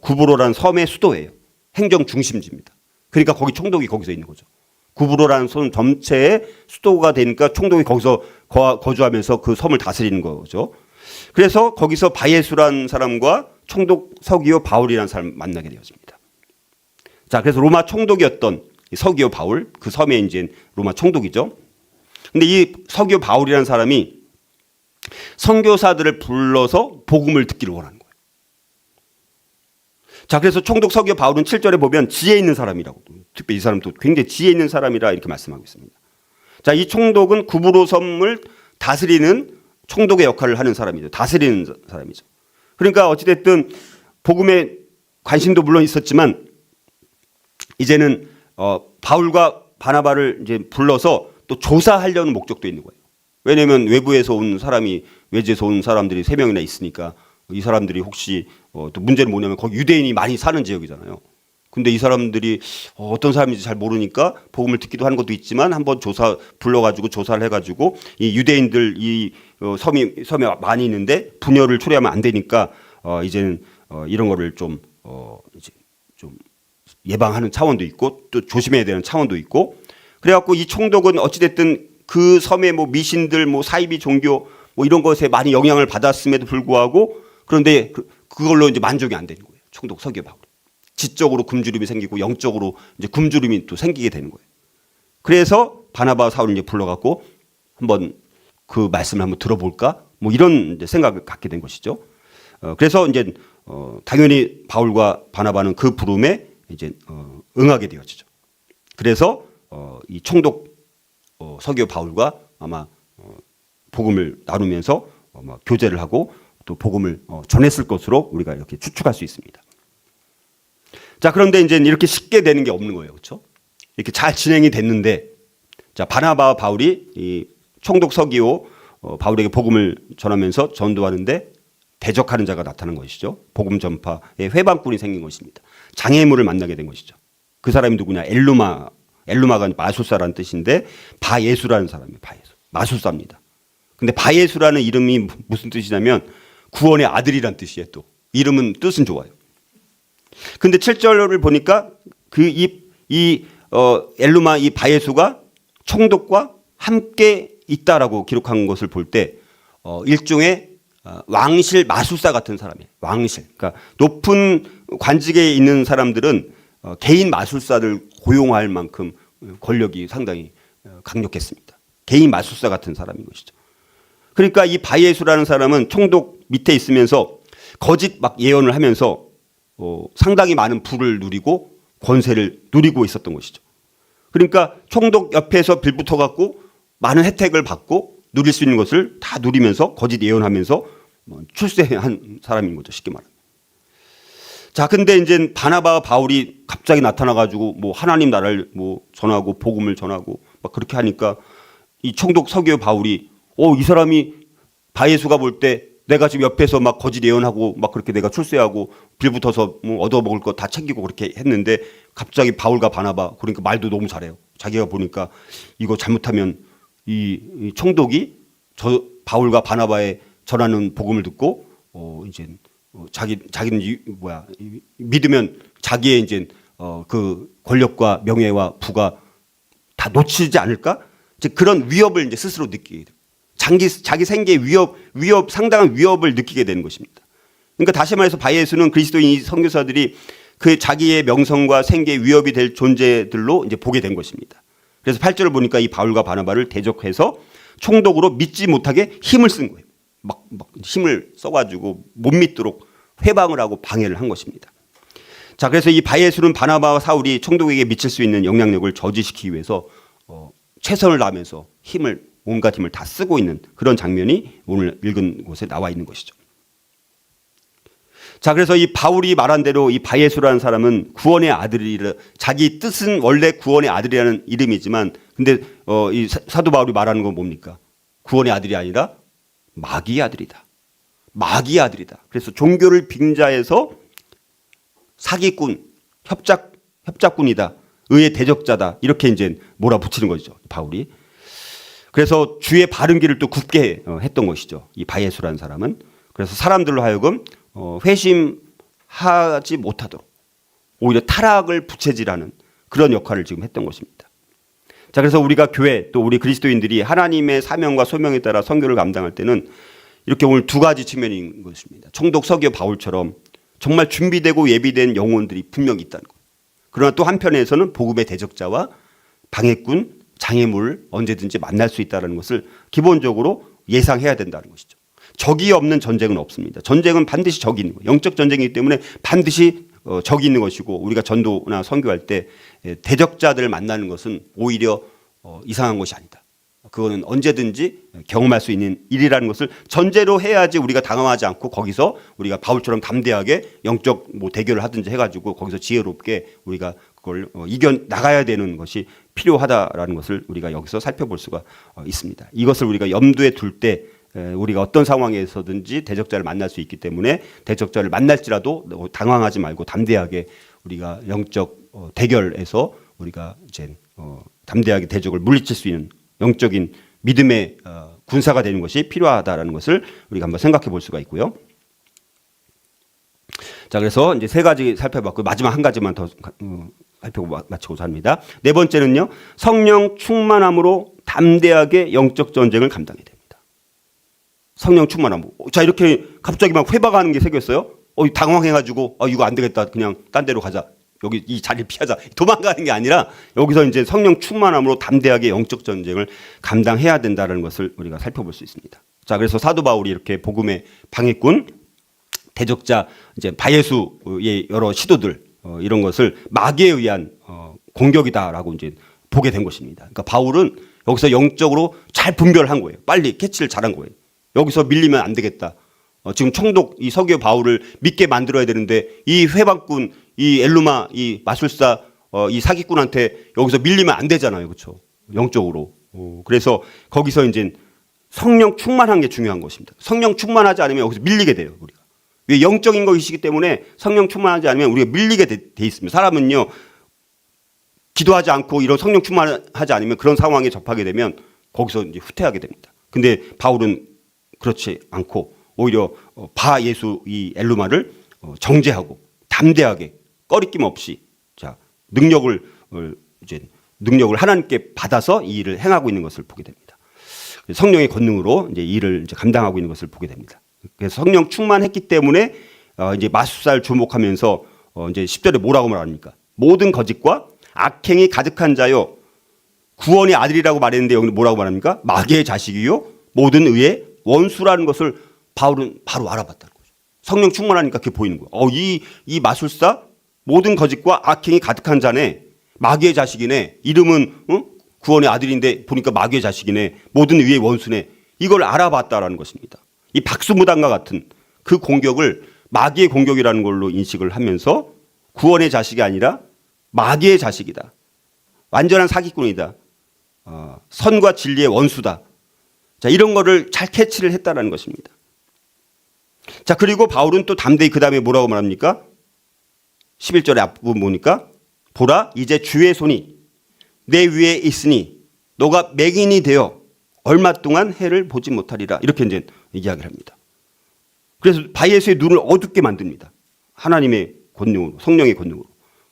구브로라는 섬의 수도예요. 행정 중심지입니다. 그러니까 거기 총독이 거기서 있는 거죠. 구브로라는 섬 전체의 수도가 되니까 총독이 거기서 거주하면서 그 섬을 다스리는 거죠. 그래서 거기서 바예수라는 사람과 총독 서기오 바울이라는 사람을 만나게 되었습니다. 자, 그래서 로마 총독이었던 서기오 바울, 그 섬에 이제 로마 총독이죠. 근데 이 서기오 바울이라는 사람이 선교사들을 불러서 복음을 듣기를 원하는 거예요. 자, 그래서 총독 서기오 바울은 7절에 보면 지혜 있는 사람이라고, 특별히 이 사람도 굉장히 지혜 있는 사람이라 이렇게 말씀하고 있습니다. 자, 이 총독은 구브로 섬을 다스리는 총독의 역할을 하는 사람이죠. 다스리는 사람이죠. 그러니까 어찌됐든 복음에 관심도 물론 있었지만 이제는 바울과 바나바를 이제 불러서 또 조사하려는 목적도 있는 거예요. 왜냐하면 외부에서 온 사람이 외지에서 온 사람들이 3명이나 있으니까 이 사람들이 혹시 또 문제는 뭐냐면 거기 유대인이 많이 사는 지역이잖아요. 근데 이 사람들이 어떤 사람인지 잘 모르니까 복음을 듣기도 하는 것도 있지만 한번 불러가지고 조사를 해가지고 이 유대인들 이 섬에 많이 있는데 분열을 초래하면 안 되니까 이제는 이런 거를 이제 좀 예방하는 차원도 있고 또 조심해야 되는 차원도 있고 그래갖고 이 총독은 어찌됐든 그 섬의 뭐 미신들 뭐 사이비 종교 뭐 이런 것에 많이 영향을 받았음에도 불구하고 그런데 그걸로 이제 만족이 안 되는 거예요. 총독 서기오 바울이. 지적으로 굶주림이 생기고 영적으로 이제 굶주림이 또 생기게 되는 거예요. 그래서 바나바 사울을 이제 불러갖고 한번 그 말씀을 한번 들어볼까? 뭐 이런 이제 생각을 갖게 된 것이죠. 그래서 이제 당연히 바울과 바나바는 그 부름에 이제 응하게 되어지죠. 그래서 이 총독 서기오 바울과 아마 복음을 나누면서 아마 교제를 하고 또 복음을 전했을 것으로 우리가 이렇게 추측할 수 있습니다. 자, 그런데 이제 이렇게 쉽게 되는 게 없는 거예요. 그렇죠? 이렇게 잘 진행이 됐는데 자, 바나바와 바울이 이 총독 서기오 바울에게 복음을 전하면서 전도하는데 대적하는 자가 나타난 것이죠. 복음 전파의 회방꾼이 생긴 것입니다. 장애물을 만나게 된 것이죠. 그 사람이 누구냐? 엘루마가 마술사라는 뜻인데 바예수라는 사람이에요. 바예수. 마술사입니다. 근데 바예수라는 이름이 무슨 뜻이냐면 구원의 아들이란 뜻이에요. 또 이름은 뜻은 좋아요. 근데 7절을 보니까 엘루마 이 바예수가 총독과 함께 있다라고 기록한 것을 볼 때 일종의 왕실 마술사 같은 사람이에요. 왕실. 그러니까 높은 관직에 있는 사람들은 개인 마술사를 고용할 만큼 권력이 상당히 강력했습니다. 개인 마술사 같은 사람인 것이죠. 그러니까 이 바예수라는 사람은 총독 밑에 있으면서 거짓 막 예언을 하면서 상당히 많은 부를 누리고 권세를 누리고 있었던 것이죠. 그러니까 총독 옆에서 빌붙어 갖고 많은 혜택을 받고 누릴 수 있는 것을 다 누리면서 거짓 예언하면서 출세한 사람인 거죠. 쉽게 말하면. 자, 근데 이제 바나바와 바울이 갑자기 나타나가지고 뭐 하나님 나라를 뭐 전하고 복음을 전하고 막 그렇게 하니까 이 총독 서기오 바울이 이 사람이 바예수가 볼 때 내가 지금 옆에서 막 거짓 예언하고 막 그렇게 내가 출세하고 빌붙어서 뭐 얻어먹을 거 다 챙기고 그렇게 했는데 갑자기 바울과 바나바 그러니까 말도 너무 잘해요. 자기가 보니까 이거 잘못하면 이 총독이 저 바울과 바나바의 전하는 복음을 듣고 이제 자기는 믿으면 자기의 이제 그 권력과 명예와 부가 다 놓치지 않을까? 이제 그런 위협을 이제 스스로 느끼게 돼요. 자기 생계의 상당한 위협을 느끼게 되는 것입니다. 그러니까 다시 말해서 바예수는 그리스도인 선교사들이 그 자기의 명성과 생계의 위협이 될 존재들로 이제 보게 된 것입니다. 그래서 8절을 보니까 이 바울과 바나바를 대적해서 총독으로 믿지 못하게 힘을 쓴 거예요. 막 힘을 써가지고 못 믿도록 회방을 하고 방해를 한 것입니다. 자, 그래서 이 바예수는 바나바와 사울이 총독에게 미칠 수 있는 영향력을 저지시키기 위해서 최선을 다하면서 온갖 힘을 다 쓰고 있는 그런 장면이 오늘 읽은 곳에 나와 있는 것이죠. 자, 그래서 이 바울이 말한 대로 이 바예수라는 사람은 구원의 아들이라, 자기 뜻은 원래 구원의 아들이라는 이름이지만 근데 이 사도 바울이 말하는 건 뭡니까? 구원의 아들이 아니라 마귀의 아들이다. 마귀의 아들이다. 그래서 종교를 빙자해서 사기꾼, 협작꾼이다. 의의 대적자다. 이렇게 이제 몰아붙이는 것이죠. 바울이. 그래서 주의 바른 길을 또 굽게 했던 것이죠. 이 바예수라는 사람은. 그래서 사람들로 하여금 회심하지 못하도록 오히려 타락을 부채질하는 그런 역할을 지금 했던 것입니다. 자, 그래서 우리가 교회 또 우리 그리스도인들이 하나님의 사명과 소명에 따라 선교를 감당할 때는 이렇게 오늘 두 가지 측면인 것입니다. 총독 서기오 바울처럼 정말 준비되고 예비된 영혼들이 분명히 있다는 것. 그러나 또 한편에서는 복음의 대적자와 방해꾼, 장애물을 언제든지 만날 수 있다는 것을 기본적으로 예상해야 된다는 것이죠. 적이 없는 전쟁은 없습니다. 전쟁은 반드시 적이 있는 거예요. 영적 전쟁이기 때문에 반드시 적이 있는 것이고 우리가 전도나 선교할 때 대적자들을 만나는 것은 오히려 이상한 것이 아니다. 그거는 언제든지 경험할 수 있는 일이라는 것을 전제로 해야지 우리가 당황하지 않고 거기서 우리가 바울처럼 담대하게 영적 대결을 하든지 해가지고 거기서 지혜롭게 우리가 그걸 이겨 나가야 되는 것이 필요하다라는 것을 우리가 여기서 살펴볼 수가 있습니다. 이것을 우리가 염두에 둘 때 우리가 어떤 상황에서든지 대적자를 만날 수 있기 때문에 대적자를 만날지라도 당황하지 말고 담대하게 우리가 영적 대결에서 우리가 이제 담대하게 대적을 물리칠 수 있는 영적인 믿음의 군사가 되는 것이 필요하다라는 것을 우리가 한번 생각해 볼 수가 있고요. 자, 그래서 이제 세 가지 살펴봤고 마지막 한 가지만 더 살펴보고 마치고자 합니다. 네 번째는요, 성령 충만함으로 담대하게 영적 전쟁을 감당해야 됩니다. 성령 충만함으로. 자, 이렇게 갑자기 막 회박하는 게 생겼어요. 당황해가지고 이거 안 되겠다. 그냥 딴 데로 가자. 여기 이 자리를 피하자. 도망가는 게 아니라 여기서 이제 성령 충만함으로 담대하게 영적 전쟁을 감당해야 된다는 것을 우리가 살펴볼 수 있습니다. 자, 그래서 사도 바울이 이렇게 복음의 방해꾼, 대적자, 이제 바예수의 여러 시도들 이런 것을 마귀에 의한 공격이다라고 이제 보게 된 것입니다. 그러니까 바울은 여기서 영적으로 잘 분별한 거예요. 빨리 캐치를 잘한 거예요. 여기서 밀리면 안 되겠다. 지금 총독 이 서기오 바울을 믿게 만들어야 되는데 이 회방꾼, 이 엘루마, 이 마술사, 이 사기꾼한테 여기서 밀리면 안 되잖아요, 그렇죠? 영적으로. 그래서 거기서 이제 성령 충만한 게 중요한 것입니다. 성령 충만하지 않으면 여기서 밀리게 돼요, 우리가. 왜 영적인 것이기 때문에 성령 충만하지 않으면 우리가 밀리게 돼 있습니다. 사람은요, 기도하지 않고 이런 성령 충만하지 않으면 그런 상황에 접하게 되면 거기서 이제 후퇴하게 됩니다. 근데 바울은 그렇지 않고 오히려 바 예수 이 엘루마를 정죄하고 담대하게 꺼리낌 없이 자 능력을 하나님께 받아서 이 일을 행하고 있는 것을 보게 됩니다. 성령의 권능으로 이제 이 일을 이제 감당하고 있는 것을 보게 됩니다. 그래서 성령 충만했기 때문에 이제 마술사를 주목하면서 이제 10절에 뭐라고 말합니까? 모든 거짓과 악행이 가득한 자요 구원의 아들이라고 말했는데 여기 뭐라고 말합니까? 마귀의 자식이요 모든 의의 원수라는 것을 바울은 바로 알아봤다는 거죠. 성령 충만하니까 그게 보이는 거예요. 이 마술사 모든 거짓과 악행이 가득한 자네, 마귀의 자식이네, 이름은 구원의 아들인데 보니까 마귀의 자식이네, 모든 의의 원수네, 이걸 알아봤다라는 것입니다. 이 박수무당과 같은 그 공격을 마귀의 공격이라는 걸로 인식을 하면서 구원의 자식이 아니라 마귀의 자식이다. 완전한 사기꾼이다. 선과 진리의 원수다. 자, 이런 거를 잘 캐치를 했다는 것입니다. 자, 그리고 바울은 또 담대히 그 다음에 뭐라고 말합니까? 11절의 앞부분 보니까 보라 이제 주의 손이 내 위에 있으니 너가 맹인이 되어 얼마 동안 해를 보지 못하리라. 이렇게 이제 이야기를 합니다. 그래서 바예수의 눈을 어둡게 만듭니다. 하나님의 권능으로, 성령의 권능으로.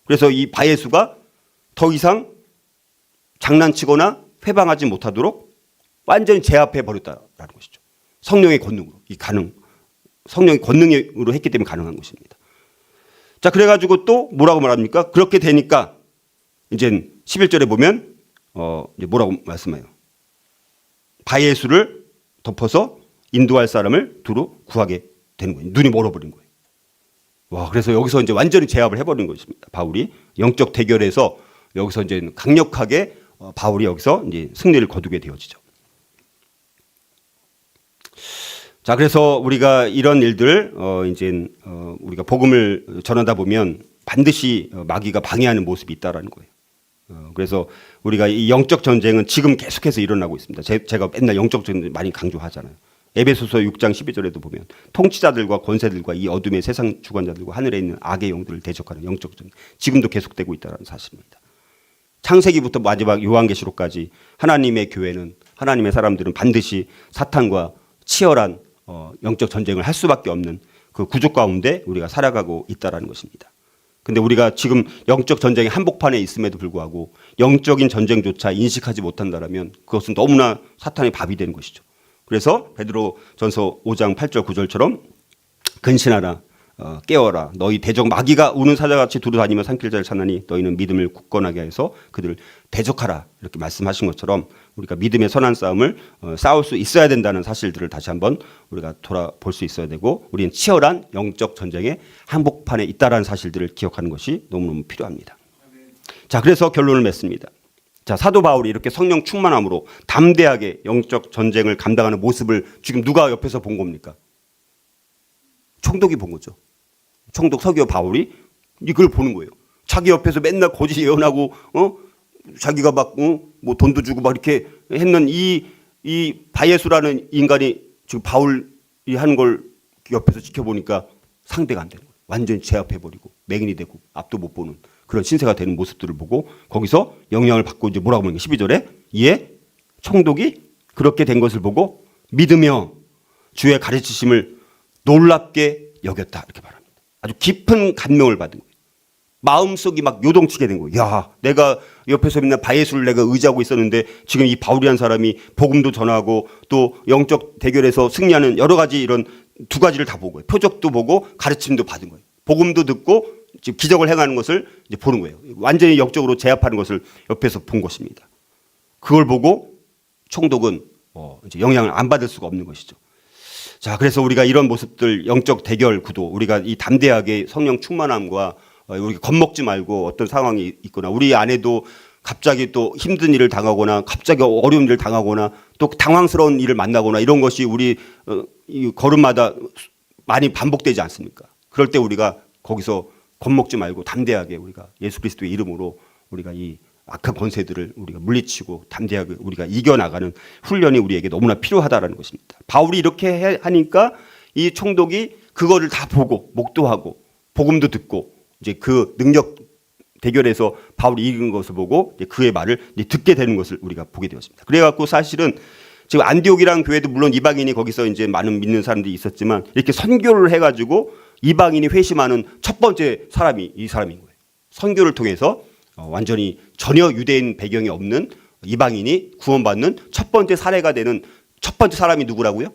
그래서 이 바예수가 더 이상 장난치거나 회방하지 못하도록 완전히 제압해 버렸다라는 것이죠. 성령의 권능으로, 성령의 권능으로 했기 때문에 가능한 것입니다. 자, 그래가지고 또 뭐라고 말합니까? 그렇게 되니까 이제 11절에 보면 이제 뭐라고 말씀해요? 바예수를 덮어서 인도할 사람을 두루 구하게 되는 거예요. 눈이 멀어버린 거예요. 와, 그래서 여기서 이제 완전히 제압을 해버린 것입니다. 바울이 영적 대결에서 여기서 이제 강력하게 바울이 여기서 이제 승리를 거두게 되어지죠. 자, 그래서 우리가 이런 일들 이제 우리가 복음을 전하다 보면 반드시 마귀가 방해하는 모습이 있다라는 거예요. 그래서 우리가 이 영적 전쟁은 지금 계속해서 일어나고 있습니다. 제가 맨날 영적 전쟁 많이 강조하잖아요. 에베소서 6장 12절에도 보면 통치자들과 권세들과 이 어둠의 세상 주관자들과 하늘에 있는 악의 영들을 대적하는 영적 전쟁 지금도 계속되고 있다는 사실입니다. 창세기부터 마지막 요한계시록까지 하나님의 교회는 하나님의 사람들은 반드시 사탄과 치열한 영적 전쟁을 할 수밖에 없는 그 구조 가운데 우리가 살아가고 있다는 것입니다. 근데 우리가 지금 영적 전쟁의 한복판에 있음에도 불구하고 영적인 전쟁조차 인식하지 못한다면 그것은 너무나 사탄의 밥이 되는 것이죠. 그래서 베드로전서 5장 8절 9절처럼 근신하라 깨어라 너희 대적 마귀가 우는 사자같이 두루다니며 삼킬 자를 찾나니 너희는 믿음을 굳건하게 해서 그들을 대적하라 이렇게 말씀하신 것처럼 우리가 믿음의 선한 싸움을 싸울 수 있어야 된다는 사실들을 다시 한번 우리가 돌아볼 수 있어야 되고 우리는 치열한 영적 전쟁의 한복판에 있다라는 사실들을 기억하는 것이 너무너무 필요합니다. 자, 그래서 결론을 맺습니다. 자, 사도 바울이 이렇게 성령 충만함으로 담대하게 영적 전쟁을 감당하는 모습을 지금 누가 옆에서 본 겁니까? 총독이 본 거죠. 총독 서기오 바울이 이걸 보는 거예요. 자기 옆에서 맨날 거짓 예언하고 자기가 막 뭐 돈도 주고 막 이렇게 했는 이 바예수라는 인간이 지금 바울이 한 걸 옆에서 지켜보니까 상대가 안 되는 거예요. 완전히 제압해버리고 맹인이 되고 앞도 못 보는 그런 신세가 되는 모습들을 보고 거기서 영향을 받고 이제 뭐라고 하는 게 12절에 이에 총독이 그렇게 된 것을 보고 믿으며 주의 가르치심을 놀랍게 여겼다 이렇게 말합니다. 아주 깊은 감명을 받은 거예요. 마음속이 막 요동치게 된 거예요. 야, 내가 옆에서 맨날 바예수를 내가 의지하고 있었는데 지금 이 바울이라는 사람이 복음도 전하고 또 영적 대결에서 승리하는 여러 가지 이런 두 가지를 다 보고 표적도 보고 가르침도 받은 거예요. 복음도 듣고 지금 기적을 행하는 것을 이제 보는 거예요. 완전히 영적으로 제압하는 것을 옆에서 본 것입니다. 그걸 보고 총독은 이제 영향을 안 받을 수가 없는 것이죠. 자, 그래서 우리가 이런 모습들 영적 대결 구도 우리가 이 담대하게 성령 충만함과 우리가 겁먹지 말고 어떤 상황이 있거나 우리 안에도 갑자기 또 힘든 일을 당하거나 갑자기 어려운 일을 당하거나 또 당황스러운 일을 만나거나 이런 것이 우리 이 걸음마다 많이 반복되지 않습니까? 그럴 때 우리가 거기서 겁먹지 말고 담대하게 우리가 예수 그리스도의 이름으로 우리가 이 악한 권세들을 우리가 물리치고 담대하게 우리가 이겨나가는 훈련이 우리에게 너무나 필요하다는 것입니다. 바울이 이렇게 하니까 이 총독이 그거를 다 보고 목도하고 복음도 듣고 이제 그 능력 대결에서 바울이 이긴 것을 보고 이제 그의 말을 이제 듣게 되는 것을 우리가 보게 되었습니다. 그래갖고 사실은 지금 안디옥이라는 교회도 물론 이방인이 거기서 이제 많은 믿는 사람들이 있었지만 이렇게 선교를 해가지고 이방인이 회심하는 첫 번째 사람이 이 사람인 거예요. 선교를 통해서 완전히 전혀 유대인 배경이 없는 이방인이 구원받는 첫 번째 사례가 되는 첫 번째 사람이 누구라고요?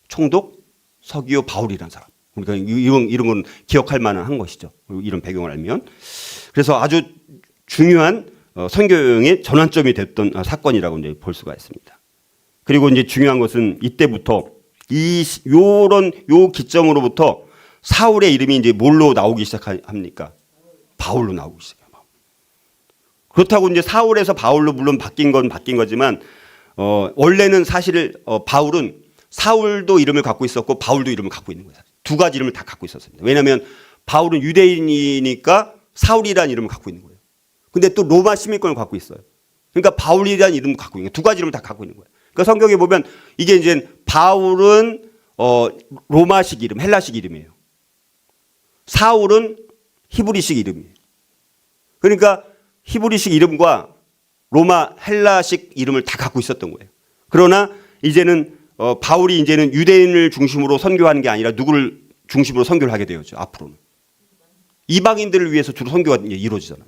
총독 서기오 바울이라는 사람. 그러니까 이런 건 기억할 만한 것이죠. 이런 배경을 알면. 그래서 아주 중요한 선교여행의 전환점이 됐던 사건이라고 이제 볼 수가 있습니다. 그리고 이제 중요한 것은 이때부터 요 기점으로부터 사울의 이름이 이제 뭘로 나오기 시작합니까? 바울로 나오기 시작해요. 그렇다고 이제 사울에서 바울로 물론 바뀐 건 바뀐 거지만 원래는 사실 바울은 사울도 이름을 갖고 있었고 바울도 이름을 갖고 있는 거예요. 두 가지 이름을 다 갖고 있었습니다. 왜냐하면 바울은 유대인이니까 사울이라는 이름을 갖고 있는 거예요. 근데 또 로마 시민권을 갖고 있어요. 그러니까 바울이라는 이름을 갖고 있는 거예요. 두 가지 이름을 다 갖고 있는 거예요. 그러니까 성경에 보면 이게 이제 바울은 로마식 이름, 헬라식 이름이에요. 사울은 히브리식 이름이에요. 그러니까 히브리식 이름과 로마 헬라식 이름을 다 갖고 있었던 거예요. 그러나 이제는 바울이 이제는 유대인을 중심으로 선교하는 게 아니라 누구를 중심으로 선교를 하게 되었죠. 앞으로는 이방인들을 위해서 주로 선교가 이루어지잖아요.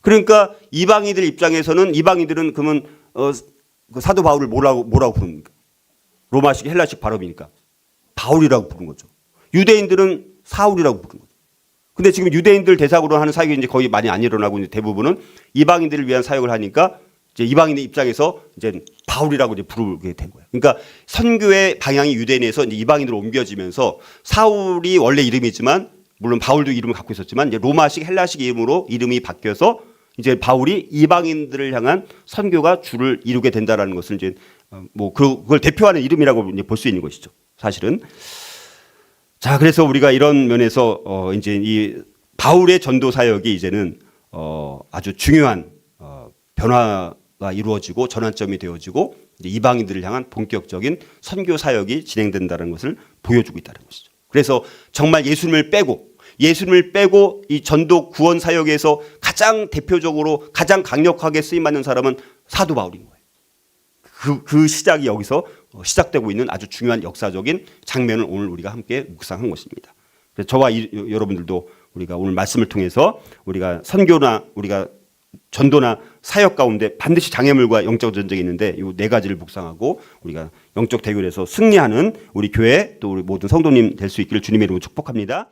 그러니까 이방인들 입장에서는 이방인들은 그러면 그 사도 바울을 뭐라고 부릅니까? 로마식 헬라식 발음이니까 바울이라고 부르는 거죠. 유대인들은 사울이라고 부르는 거죠. 근데 지금 유대인들 대상으로 하는 사역이 이제 거의 많이 안 일어나고 이제 대부분은 이방인들을 위한 사역을 하니까 이제 이방인의 입장에서 이제 바울이라고 이제 부르게 된 거예요. 그러니까 선교의 방향이 유대인에서 이제 이방인으로 옮겨지면서 사울이 원래 이름이지만 물론 바울도 이름을 갖고 있었지만 이제 로마식 헬라식 이름으로 이름이 바뀌어서 이제 바울이 이방인들을 향한 선교가 주를 이루게 된다라는 것을 이제 뭐 그걸 대표하는 이름이라고 볼 수 있는 것이죠. 사실은. 자, 그래서 우리가 이런 면에서 이제 이 바울의 전도 사역이 이제는 아주 중요한 변화가 이루어지고 전환점이 되어지고 이제 이방인들을 향한 본격적인 선교 사역이 진행된다는 것을 보여주고 있다는 것이죠. 그래서 정말 예수님을 빼고 이 전도 구원 사역에서 가장 대표적으로 가장 강력하게 쓰임받는 사람은 사도 바울인 거예요. 그 시작이 여기서 시작되고 있는 아주 중요한 역사적인 장면을 오늘 우리가 함께 묵상한 것입니다. 그래서 저와 여러분들도 우리가 오늘 말씀을 통해서 우리가 선교나 우리가 전도나 사역 가운데 반드시 장애물과 영적 전쟁이 있는데 이 네 가지를 묵상하고 우리가 영적 대결에서 승리하는 우리 교회 또 우리 모든 성도님 될 수 있기를 주님의 이름으로 축복합니다.